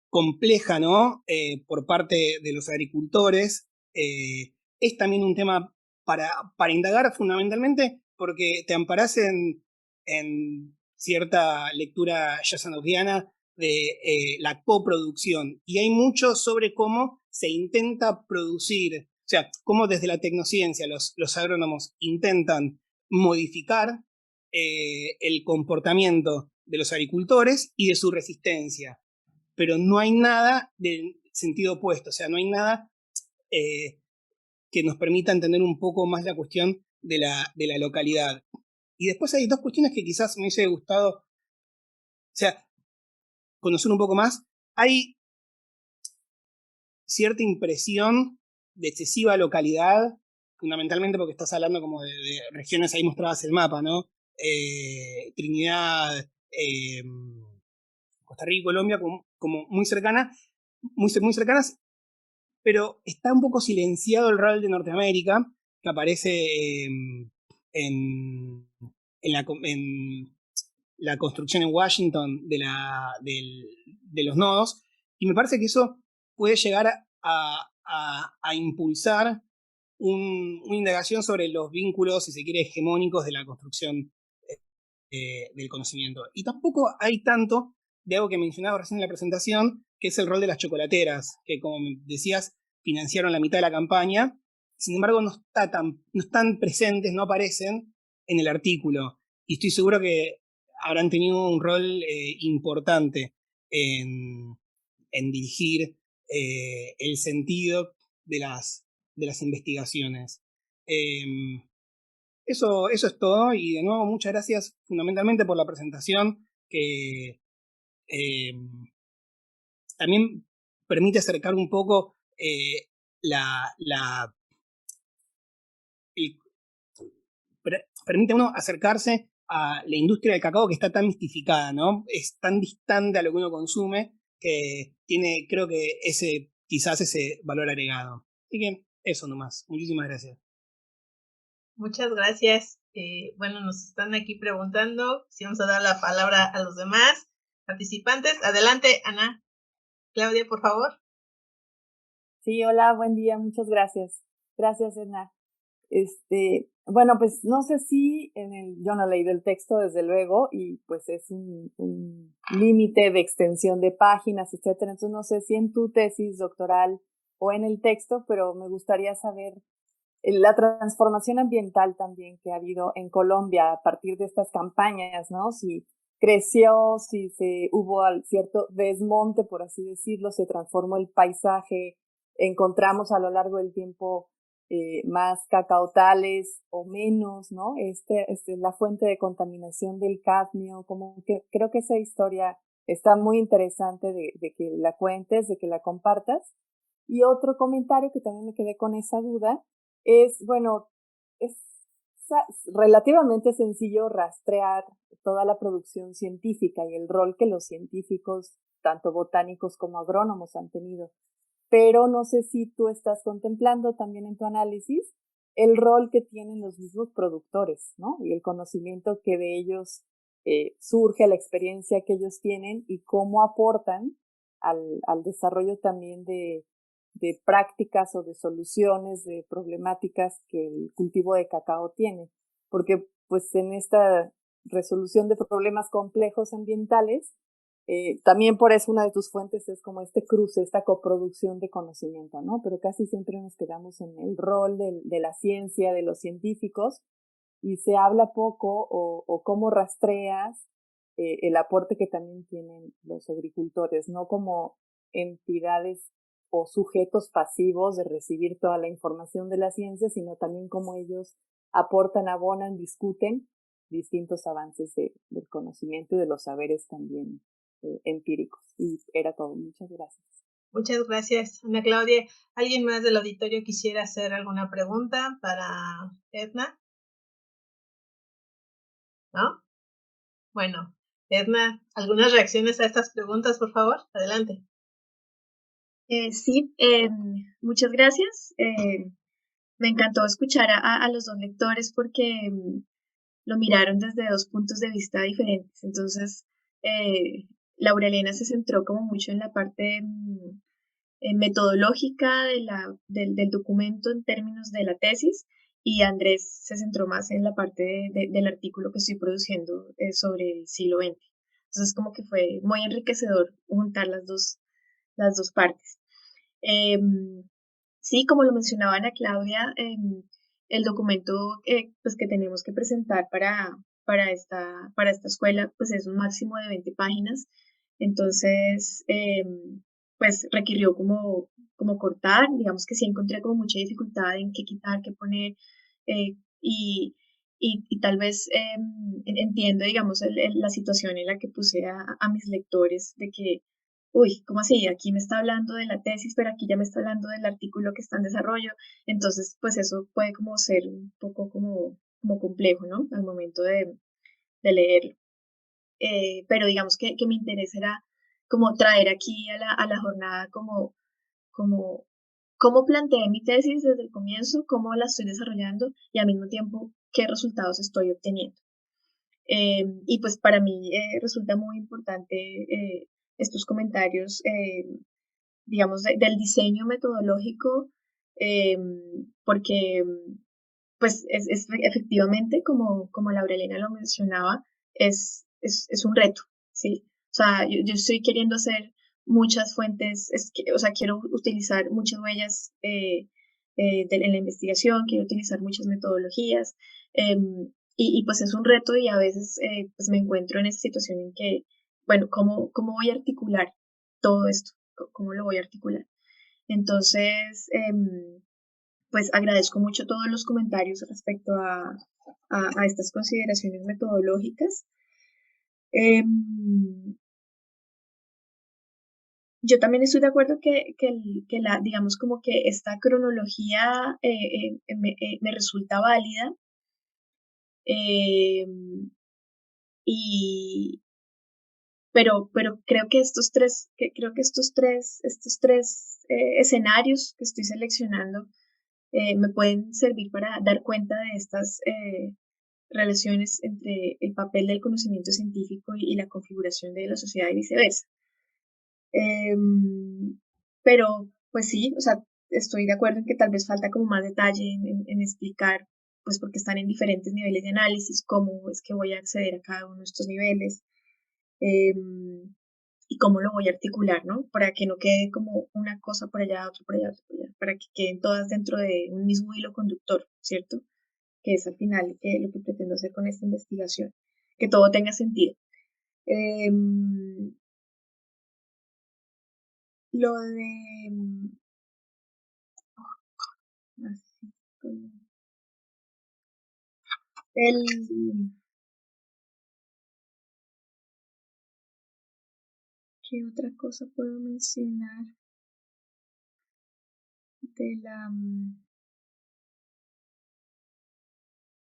compleja, ¿no? Por parte de los agricultores, es también un tema para indagar fundamentalmente, porque te amparás en cierta lectura jasanoviana de la coproducción, y hay mucho sobre cómo se intenta producir, o sea, cómo desde la tecnociencia los agrónomos intentan modificar el comportamiento de los agricultores y de su resistencia, pero no hay nada del sentido opuesto, o sea, no hay nada que nos permita entender un poco más la cuestión de la localidad. Y después hay dos cuestiones que quizás me hubiese gustado, o sea, conocer un poco más. Hay cierta impresión de excesiva localidad, fundamentalmente porque estás hablando como de regiones, ahí mostrabas el mapa, ¿no? Trinidad, Costa Rica y Colombia como muy cercanas, muy cercanas, pero está un poco silenciado el rol de Norteamérica, que aparece en la construcción en Washington de los nodos, y me parece que eso puede llegar a impulsar una indagación sobre los vínculos, si se quiere, hegemónicos de la construcción del conocimiento. Y tampoco hay tanto de algo que mencionaba recién en la presentación, que es el rol de las chocolateras, que como decías, financiaron la mitad de la campaña, sin embargo no están presentes, no aparecen en el artículo. Y estoy seguro que habrán tenido un rol importante en dirigir el sentido de las investigaciones. Eso es todo, y de nuevo muchas gracias fundamentalmente por la presentación, que también permite acercar un poco el- permite a uno acercarse a la industria del cacao, que está tan mistificada, ¿no? Es tan distante a lo que uno consume, que tiene, creo que quizás ese valor agregado. Así que eso nomás. Muchísimas gracias. Muchas gracias. Bueno, nos están aquí preguntando si vamos a dar la palabra a los demás participantes. Adelante, Ana. Claudia, por favor. Sí, hola, buen día, muchas gracias. Gracias, Edna. Bueno, pues no sé si yo no he leído el texto, desde luego, y pues es un límite de extensión de páginas, etcétera. Entonces no sé si en tu tesis doctoral o en el texto, pero me gustaría saber la transformación ambiental también que ha habido en Colombia a partir de estas campañas, ¿no? Si creció, si hubo cierto desmonte, por así decirlo, se transformó el paisaje, encontramos a lo largo del tiempo más cacautales o menos, ¿no? La fuente de contaminación del cadmio, como que creo que esa historia está muy interesante de que la cuentes, de que la compartas. Y otro comentario que también me quedé con esa duda es, bueno, es relativamente sencillo rastrear toda la producción científica y el rol que los científicos, tanto botánicos como agrónomos, han tenido. Pero no sé si tú estás contemplando también en tu análisis el rol que tienen los mismos productores, ¿no? Y el conocimiento que de ellos surge, la experiencia que ellos tienen y cómo aportan al desarrollo también de prácticas o de soluciones de problemáticas que el cultivo de cacao tiene. Porque pues en esta resolución de problemas complejos ambientales, también por eso una de tus fuentes es como este cruce, esta coproducción de conocimiento, ¿no? Pero casi siempre nos quedamos en el rol de la ciencia, de los científicos, y se habla poco o cómo rastreas el aporte que también tienen los agricultores, no como entidades o sujetos pasivos de recibir toda la información de la ciencia, sino también cómo ellos aportan, abonan, discuten distintos avances del conocimiento y de los saberes también empíricos. Y era todo. Muchas gracias. Muchas gracias, Ana Claudia. ¿Alguien más del auditorio quisiera hacer alguna pregunta para Edna? ¿No? Bueno, Edna, ¿algunas reacciones a estas preguntas, por favor? Adelante. Sí, muchas gracias. Me encantó escuchar a los dos lectores porque lo miraron desde dos puntos de vista diferentes. Entonces, Laura Elena se centró como mucho en la parte metodológica del documento en términos de la tesis, y Andrés se centró más en la parte del artículo que estoy produciendo sobre el siglo XX. Entonces, como que fue muy enriquecedor juntar las dos partes. Sí, como lo mencionaba Ana Claudia, el documento pues que tenemos que presentar para esta escuela pues es un máximo de 20 páginas. Entonces, pues requirió como cortar, digamos que sí encontré como mucha dificultad en qué quitar, qué poner, eh, y, y tal vez entiendo, digamos, la situación en la que puse a mis lectores de que uy, ¿cómo así? Aquí me está hablando de la tesis, pero aquí ya me está hablando del artículo que está en desarrollo. Entonces, pues eso puede como ser un poco como complejo, ¿no? Al momento de leerlo. Pero digamos que mi interés era como traer aquí a la jornada como cómo planteé mi tesis desde el comienzo, cómo la estoy desarrollando y al mismo tiempo qué resultados estoy obteniendo. Y pues para mí resulta muy importante estos comentarios, digamos, del diseño metodológico, porque pues efectivamente, como Laurelena lo mencionaba, es un reto, ¿sí? O sea, yo estoy queriendo hacer muchas fuentes, o sea, quiero utilizar muchas huellas en la investigación, quiero utilizar muchas metodologías, pues es un reto y a veces pues me encuentro en esa situación en que, bueno, ¿cómo voy a articular todo esto? ¿Cómo lo voy a articular? Entonces, pues agradezco mucho todos los comentarios respecto a estas consideraciones metodológicas. Yo también estoy de acuerdo que digamos como que esta cronología me resulta válida, y, pero creo que estos tres escenarios que estoy seleccionando me pueden servir para dar cuenta de estas relaciones entre el papel del conocimiento científico y la configuración de la sociedad y viceversa. Pero, pues sí, o sea, estoy de acuerdo en que tal vez falta como más detalle en explicar, pues porque están en diferentes niveles de análisis, cómo es que voy a acceder a cada uno de estos niveles, y cómo lo voy a articular, ¿no? Para que no quede como una cosa por allá, otra por allá, otra por allá, para que queden todas dentro de un mismo hilo conductor, ¿cierto? Que es al final lo que pretendo hacer con esta investigación, que todo tenga sentido. Lo de el ¿qué otra cosa puedo mencionar de la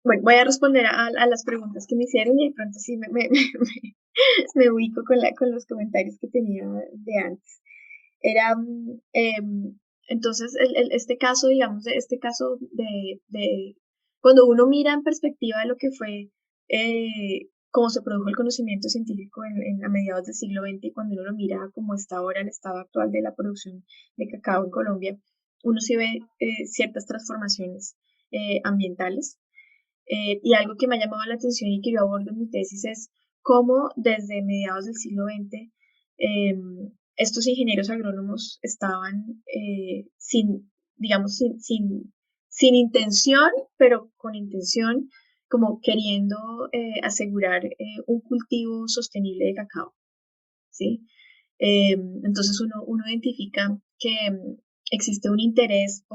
bueno, voy a responder a las preguntas que me hicieron y de pronto sí me ubico con los comentarios que tenía de antes. Era, entonces, este caso, digamos, este caso de cuando uno mira en perspectiva de lo que fue, cómo se produjo el conocimiento científico a mediados del siglo XX, y cuando uno lo mira como está ahora el estado actual de la producción de cacao en Colombia, uno sí ve ciertas transformaciones ambientales. Y algo que me ha llamado la atención y que yo abordo en mi tesis es cómo desde mediados del siglo XX estos ingenieros agrónomos estaban digamos, sin intención, pero con intención, como queriendo asegurar un cultivo sostenible de cacao, ¿sí? Entonces uno identifica que existe un interés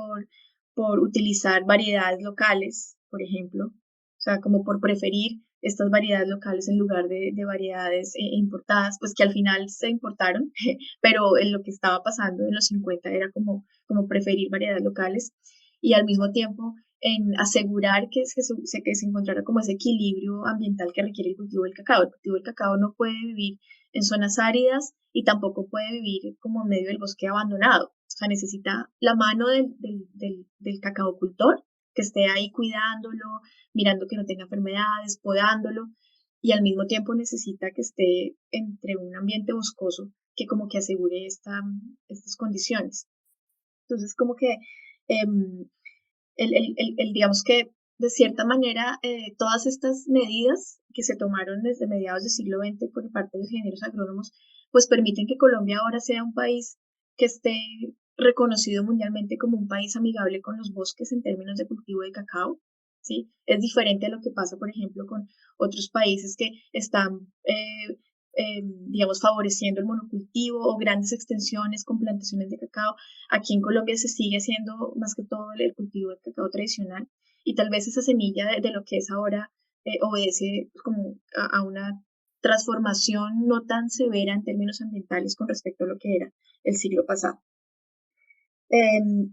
por utilizar variedades locales, por ejemplo, o sea, como por preferir estas variedades locales en lugar de variedades importadas, pues que al final se importaron, pero en lo que estaba pasando en los 50 era como preferir variedades locales y al mismo tiempo en asegurar que se encontrara como ese equilibrio ambiental que requiere el cultivo del cacao. El cultivo del cacao no puede vivir en zonas áridas y tampoco puede vivir como en medio del bosque abandonado. O sea, necesita la mano del cacaocultor que esté ahí cuidándolo, mirando que no tenga enfermedades, podándolo, y al mismo tiempo necesita que esté entre un ambiente boscoso que como que asegure estas condiciones. Entonces, como que digamos que de cierta manera todas estas medidas que se tomaron desde mediados del siglo XX por parte de los ingenieros agrónomos, pues permiten que Colombia ahora sea un país que esté reconocido mundialmente como un país amigable con los bosques en términos de cultivo de cacao, ¿sí? Es diferente a lo que pasa, por ejemplo, con otros países que están, digamos, favoreciendo el monocultivo o grandes extensiones con plantaciones de cacao. Aquí en Colombia se sigue haciendo más que todo el cultivo del cacao tradicional y tal vez esa semilla de lo que es ahora obedece como a una transformación no tan severa en términos ambientales con respecto a lo que era el siglo pasado.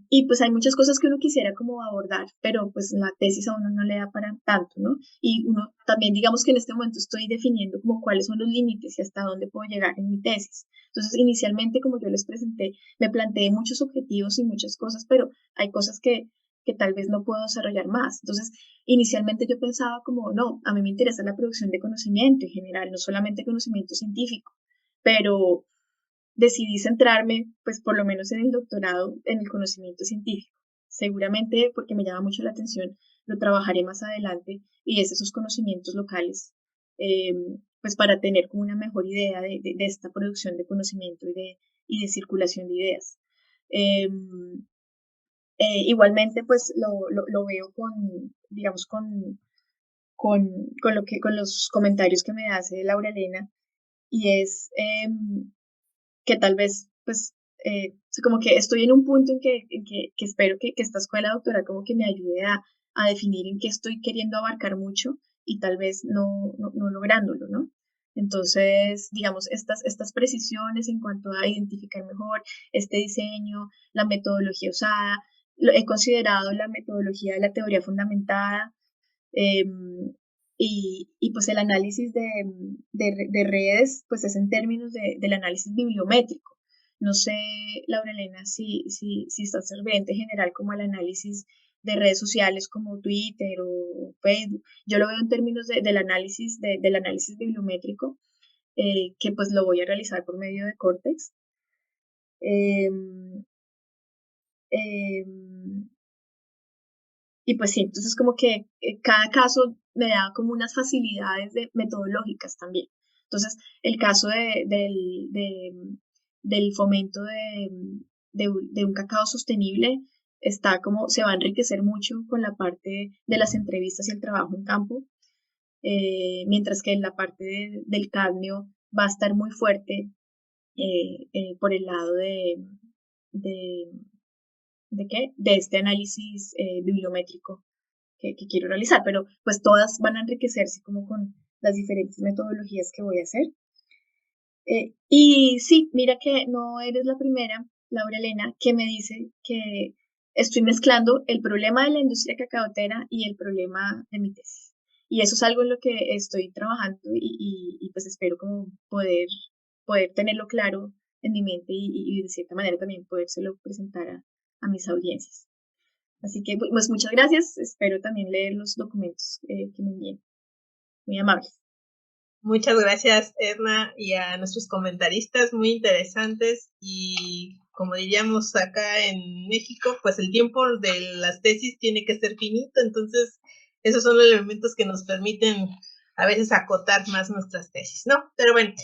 Y pues hay muchas cosas que uno quisiera como abordar, pero pues la tesis a uno no le da para tanto, ¿no? Y uno también, digamos que en este momento estoy definiendo como cuáles son los límites y hasta dónde puedo llegar en mi tesis. Entonces, inicialmente, como yo les presenté, me planteé muchos objetivos y muchas cosas, pero hay cosas que tal vez no puedo desarrollar más. Entonces, inicialmente yo pensaba como, no, a mí me interesa la producción de conocimiento en general, no solamente conocimiento científico, pero decidí centrarme, pues por lo menos en el doctorado, en el conocimiento científico. Seguramente porque me llama mucho la atención, lo trabajaré más adelante y es esos conocimientos locales, pues para tener como una mejor idea de esta producción de conocimiento y de circulación de ideas. Igualmente, pues lo veo con, digamos, con los comentarios que me hace Laura Elena, y es que tal vez, pues, como que estoy en un punto en que espero que esta escuela doctoral como que me ayude a definir en qué estoy queriendo abarcar mucho y tal vez no lográndolo, ¿no? Entonces, digamos, estas precisiones en cuanto a identificar mejor este diseño, la metodología usada, he considerado la metodología de la teoría fundamentada, y pues el análisis de redes, pues es en términos del análisis bibliométrico. No sé, Laura Elena, si estás ferviente en general como el análisis de redes sociales como Twitter o Facebook. Yo lo veo en términos del análisis bibliométrico, que pues lo voy a realizar por medio de Cortex. Y pues sí, entonces como que cada caso me da como unas facilidades metodológicas también. Entonces, el caso del fomento de un cacao sostenible está como, se va a enriquecer mucho con la parte de las entrevistas y el trabajo en campo, mientras que en la parte del cadmio va a estar muy fuerte por el lado ¿de qué? De este análisis bibliométrico que quiero realizar, pero pues todas van a enriquecerse como con las diferentes metodologías que voy a hacer. Y sí, mira que no eres la primera, Laura Elena, que me dice que estoy mezclando el problema de la industria cacaotera y el problema de mi tesis. Y eso es algo en lo que estoy trabajando y pues espero como poder tenerlo claro en mi mente y de cierta manera también podérselo presentar a mis audiencias. Así que, pues muchas gracias. Espero también leer los documentos que me envíen. Muy amables. Muchas gracias, Edna, y a nuestros comentaristas, muy interesantes. Y como diríamos acá en México, pues el tiempo de las tesis tiene que ser finito. Entonces, esos son los elementos que nos permiten a veces acotar más nuestras tesis, ¿no? Pero bueno,